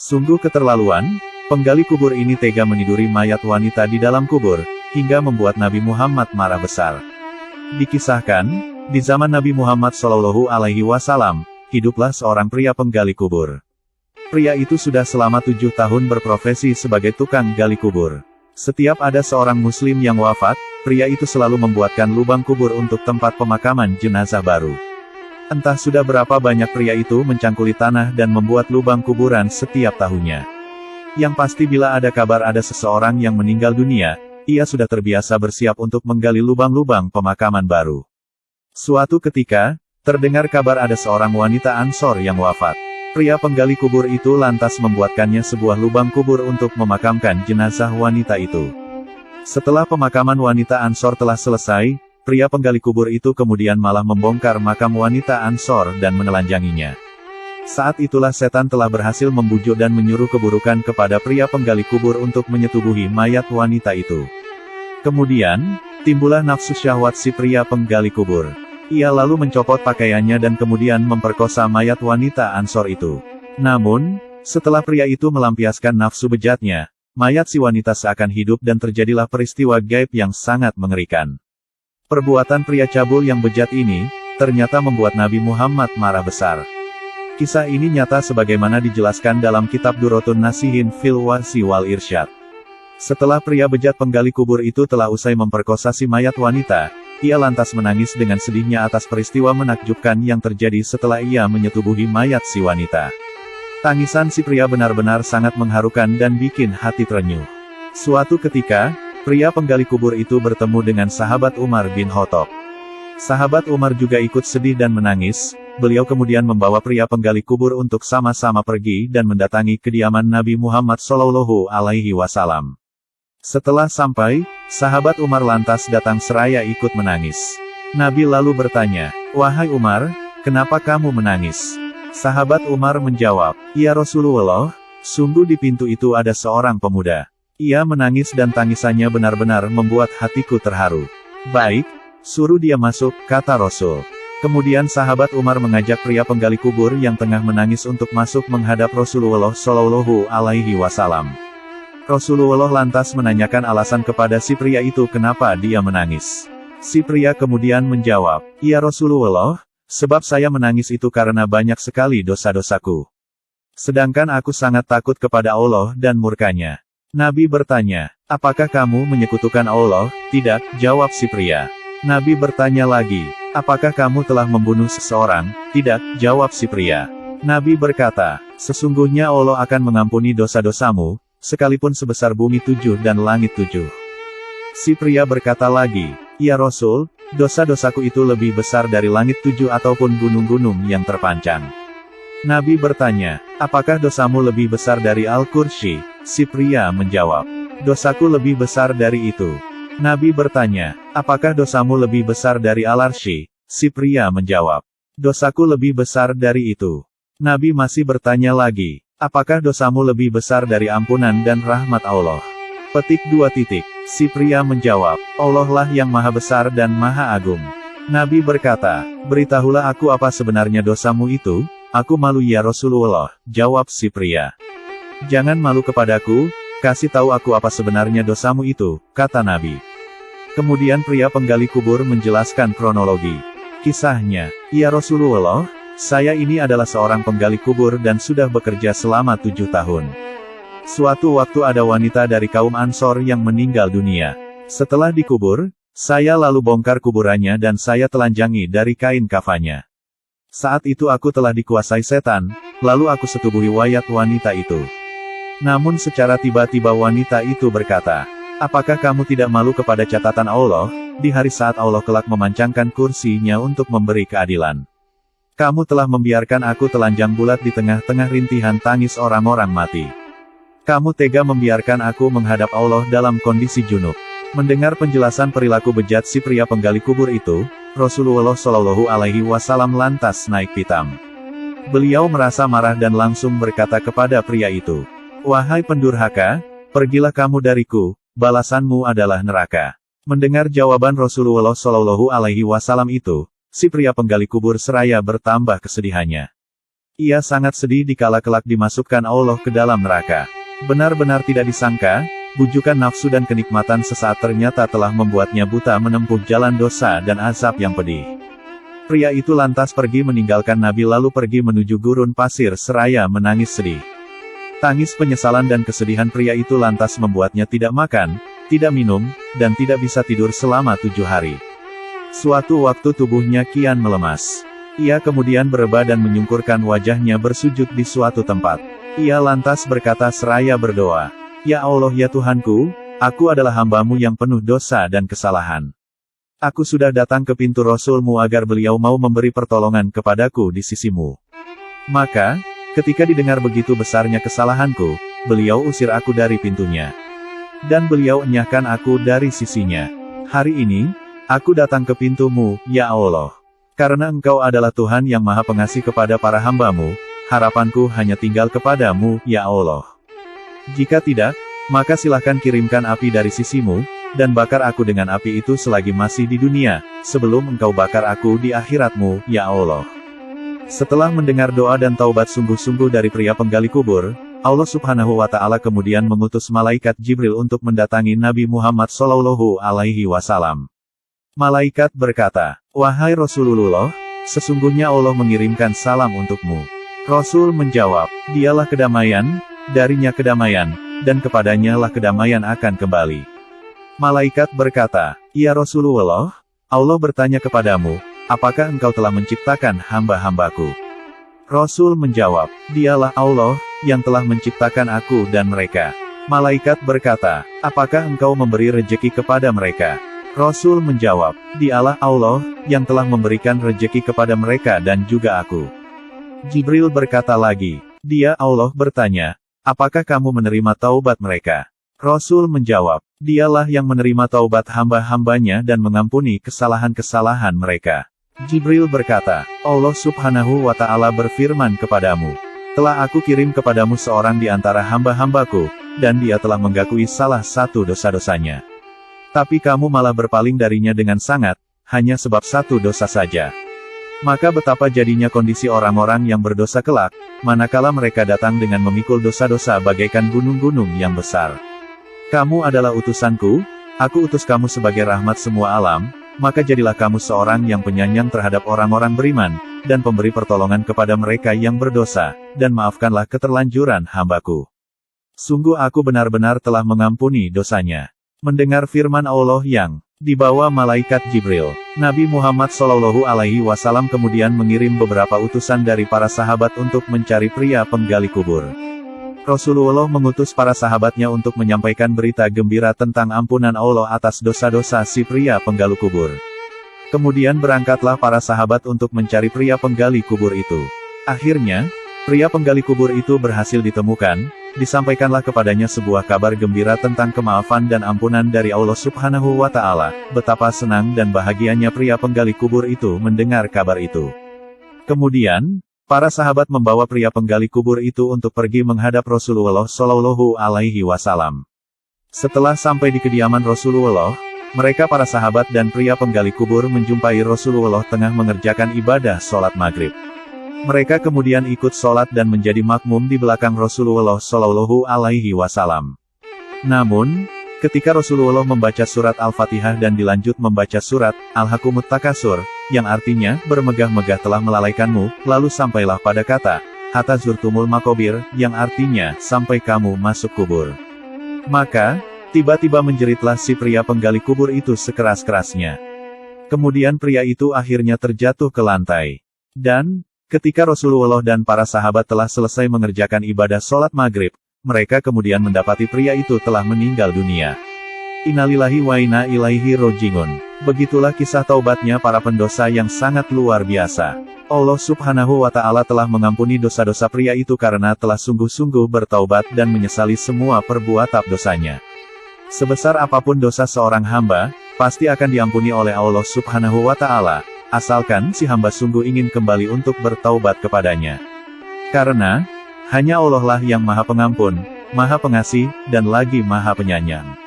Sungguh keterlaluan, penggali kubur ini tega meniduri mayat wanita di dalam kubur, hingga membuat Nabi Muhammad marah besar. Dikisahkan, di zaman Nabi Muhammad SAW, hiduplah seorang pria penggali kubur. Pria itu sudah selama 7 tahun berprofesi sebagai tukang gali kubur. Setiap ada seorang muslim yang wafat, pria itu selalu membuatkan lubang kubur untuk tempat pemakaman jenazah baru. Entah sudah berapa banyak pria itu mencangkuli tanah dan membuat lubang kuburan setiap tahunnya. Yang pasti bila ada kabar ada seseorang yang meninggal dunia, ia sudah terbiasa bersiap untuk menggali lubang-lubang pemakaman baru. Suatu ketika, terdengar kabar ada seorang wanita Ansor yang wafat. Pria penggali kubur itu lantas membuatkannya sebuah lubang kubur untuk memakamkan jenazah wanita itu. Setelah pemakaman wanita Ansor telah selesai, pria penggali kubur itu kemudian malah membongkar makam wanita Ansor dan menelanjanginya. Saat itulah setan telah berhasil membujuk dan menyuruh keburukan kepada pria penggali kubur untuk menyetubuhi mayat wanita itu. Kemudian, timbullah nafsu syahwat si pria penggali kubur. Ia lalu mencopot pakaiannya dan kemudian memperkosa mayat wanita Ansor itu. Namun, setelah pria itu melampiaskan nafsu bejatnya, mayat si wanita seakan hidup dan terjadilah peristiwa gaib yang sangat mengerikan. Perbuatan pria cabul yang bejat ini, ternyata membuat Nabi Muhammad marah besar. Kisah ini nyata sebagaimana dijelaskan dalam kitab Durotun Nasihin fil Wasi wal Irsyad. Setelah pria bejat penggali kubur itu telah usai memperkosa si mayat wanita, ia lantas menangis dengan sedihnya atas peristiwa menakjubkan yang terjadi setelah ia menyetubuhi mayat si wanita. Tangisan si pria benar-benar sangat mengharukan dan bikin hati terenyuh. Suatu ketika, pria penggali kubur itu bertemu dengan sahabat Umar bin Khattab. Sahabat Umar juga ikut sedih dan menangis. Beliau kemudian membawa pria penggali kubur untuk sama-sama pergi dan mendatangi kediaman Nabi Muhammad SAW. Setelah sampai, sahabat Umar lantas datang seraya ikut menangis. Nabi lalu bertanya, "Wahai Umar, kenapa kamu menangis?" Sahabat Umar menjawab, "Ya Rasulullah, sungguh di pintu itu ada seorang pemuda. Ia menangis dan tangisannya benar-benar membuat hatiku terharu." "Baik, suruh dia masuk," kata Rasul. Kemudian sahabat Umar mengajak pria penggali kubur yang tengah menangis untuk masuk menghadap Rasulullah SAW. Rasulullah lantas menanyakan alasan kepada si pria itu kenapa dia menangis. Si pria kemudian menjawab, "Ya Rasulullah, sebab saya menangis itu karena banyak sekali dosa-dosaku. Sedangkan aku sangat takut kepada Allah dan murkanya." Nabi bertanya, "Apakah kamu menyekutukan Allah?" "Tidak," jawab si pria. Nabi bertanya lagi, "Apakah kamu telah membunuh seseorang?" "Tidak," jawab si pria. Nabi berkata, "Sesungguhnya Allah akan mengampuni dosa-dosamu, sekalipun sebesar bumi 7 dan langit 7. Si pria berkata lagi, "Ya Rasul, dosa-dosaku itu lebih besar dari langit 7 ataupun gunung-gunung yang terpancang." Nabi bertanya, "Apakah dosamu lebih besar dari Al-Qursy?" Si pria menjawab, "Dosaku lebih besar dari itu." Nabi bertanya, "Apakah dosamu lebih besar dari Al-Arsy?" Si pria menjawab, "Dosaku lebih besar dari itu." Nabi masih bertanya lagi, "Apakah dosamu lebih besar dari ampunan dan rahmat Allah?" Petik 2. Si pria menjawab, "Allah lah yang maha besar dan maha agung." Nabi berkata, "Beritahulah aku apa sebenarnya dosamu itu?" "Aku malu ya Rasulullah," jawab si pria. "Jangan malu kepadaku, kasih tahu aku apa sebenarnya dosamu itu," kata Nabi. Kemudian pria penggali kubur menjelaskan kronologi kisahnya. "Ya Rasulullah, saya ini adalah seorang penggali kubur dan sudah bekerja selama 7 tahun. Suatu waktu ada wanita dari kaum Ansor yang meninggal dunia. Setelah dikubur, saya lalu bongkar kuburannya dan saya telanjangi dari kain kafannya. Saat itu aku telah dikuasai setan, lalu aku setubuhi mayat wanita itu. Namun secara tiba-tiba wanita itu berkata, 'Apakah kamu tidak malu kepada catatan Allah, di hari saat Allah kelak memancangkan kursinya untuk memberi keadilan? Kamu telah membiarkan aku telanjang bulat di tengah-tengah rintihan tangis orang-orang mati. Kamu tega membiarkan aku menghadap Allah dalam kondisi junub.'" Mendengar penjelasan perilaku bejat si pria penggali kubur itu, Rasulullah SAW lantas naik pitam. Beliau merasa marah dan langsung berkata kepada pria itu, "Wahai pendurhaka, pergilah kamu dariku, balasanmu adalah neraka." Mendengar jawaban Rasulullah SAW itu, si pria penggali kubur seraya bertambah kesedihannya. Ia sangat sedih dikala kelak dimasukkan Allah ke dalam neraka. Benar-benar tidak disangka, bujukan nafsu dan kenikmatan sesaat ternyata telah membuatnya buta menempuh jalan dosa dan azab yang pedih. Pria itu lantas pergi meninggalkan Nabi lalu pergi menuju gurun pasir seraya menangis sedih. Tangis penyesalan dan kesedihan pria itu lantas membuatnya tidak makan, tidak minum, dan tidak bisa tidur selama 7 hari. Suatu waktu tubuhnya kian melemas. Ia kemudian bereba dan menyungkurkan wajahnya bersujud di suatu tempat. Ia lantas berkata seraya berdoa, "Ya Allah ya Tuhanku, aku adalah hamba-Mu yang penuh dosa dan kesalahan. Aku sudah datang ke pintu Rasul-Mu agar beliau mau memberi pertolongan kepadaku di sisi-Mu. Maka, ketika didengar begitu besarnya kesalahanku, beliau usir aku dari pintunya. Dan beliau enyahkan aku dari sisinya. Hari ini, aku datang ke pintu-Mu, ya Allah. Karena Engkau adalah Tuhan yang Maha Pengasih kepada para hamba-Mu, harapanku hanya tinggal kepadamu, ya Allah. Jika tidak, maka silahkan kirimkan api dari sisi-Mu, dan bakar aku dengan api itu selagi masih di dunia, sebelum Engkau bakar aku di akhirat-Mu, ya Allah." Setelah mendengar doa dan taubat sungguh-sungguh dari pria penggali kubur, Allah Subhanahu wa Ta'ala kemudian mengutus malaikat Jibril untuk mendatangi Nabi Muhammad SAW. Malaikat berkata, "Wahai Rasulullah, sesungguhnya Allah mengirimkan salam untukmu." Rasul menjawab, "Dialah kedamaian, darinya kedamaian, dan kepadanya lah kedamaian akan kembali." Malaikat berkata, "Ya Rasulullah, Allah bertanya kepadamu, apakah engkau telah menciptakan hamba-hambaku?" Rasul menjawab, "Dialah Allah, yang telah menciptakan aku dan mereka." Malaikat berkata, "Apakah engkau memberi rejeki kepada mereka?" Rasul menjawab, "Dialah Allah, yang telah memberikan rejeki kepada mereka dan juga aku." Jibril berkata lagi, "Dia Allah bertanya, apakah kamu menerima taubat mereka?" Rasul menjawab, "Dialah yang menerima taubat hamba-hambanya dan mengampuni kesalahan-kesalahan mereka." Jibril berkata, "Allah Subhanahu wa Ta'ala berfirman kepadamu, telah aku kirim kepadamu seorang di antara hamba-hambaku, dan dia telah menggakui salah satu dosa-dosanya. Tapi kamu malah berpaling darinya dengan sangat, hanya sebab satu dosa saja. Maka betapa jadinya kondisi orang-orang yang berdosa kelak, manakala mereka datang dengan memikul dosa-dosa bagaikan gunung-gunung yang besar. Kamu adalah utusanku, aku utus kamu sebagai rahmat semua alam, maka jadilah kamu seorang yang penyayang terhadap orang-orang beriman, dan pemberi pertolongan kepada mereka yang berdosa, dan maafkanlah keterlanjuran hambaku. Sungguh aku benar-benar telah mengampuni dosanya." Mendengar firman Allah yang dibawa malaikat Jibril, Nabi Muhammad SAW kemudian mengirim beberapa utusan dari para sahabat untuk mencari pria penggali kubur. Rasulullah mengutus para sahabatnya untuk menyampaikan berita gembira tentang ampunan Allah atas dosa-dosa si pria penggali kubur. Kemudian berangkatlah para sahabat untuk mencari pria penggali kubur itu. Akhirnya, pria penggali kubur itu berhasil ditemukan. Disampaikanlah kepadanya sebuah kabar gembira tentang kemaafan dan ampunan dari Allah Subhanahu wa Ta'ala. Betapa senang dan bahagianya pria penggali kubur itu mendengar kabar itu. Kemudian, para sahabat membawa pria penggali kubur itu untuk pergi menghadap Rasulullah SAW. Setelah sampai di kediaman Rasulullah, mereka para sahabat dan pria penggali kubur menjumpai Rasulullah tengah mengerjakan ibadah sholat maghrib. Mereka kemudian ikut sholat dan menjadi makmum di belakang Rasulullah SAW. Namun, ketika Rasulullah membaca surat Al-Fatihah dan dilanjut membaca surat Al-Hakumut Takasur, yang artinya, bermegah-megah telah melalaikanmu, lalu sampailah pada kata, Hatta zurtumul makobir, yang artinya, sampai kamu masuk kubur. Maka, tiba-tiba menjeritlah si pria penggali kubur itu sekeras-kerasnya. Kemudian pria itu akhirnya terjatuh ke lantai. Dan, ketika Rasulullah dan para sahabat telah selesai mengerjakan ibadah sholat maghrib, mereka kemudian mendapati pria itu telah meninggal dunia. Innalillahi wa inna ilaihi roji'un. Begitulah kisah taubatnya para pendosa yang sangat luar biasa. Allah Subhanahu wa Ta'ala telah mengampuni dosa-dosa pria itu karena telah sungguh-sungguh bertaubat dan menyesali semua perbuatan dosanya. Sebesar apapun dosa seorang hamba, pasti akan diampuni oleh Allah Subhanahu wa Ta'ala. Asalkan si hamba sungguh ingin kembali untuk bertaubat kepadanya. Karena, hanya Allah lah yang Maha Pengampun, Maha Pengasih, dan lagi Maha Penyayang.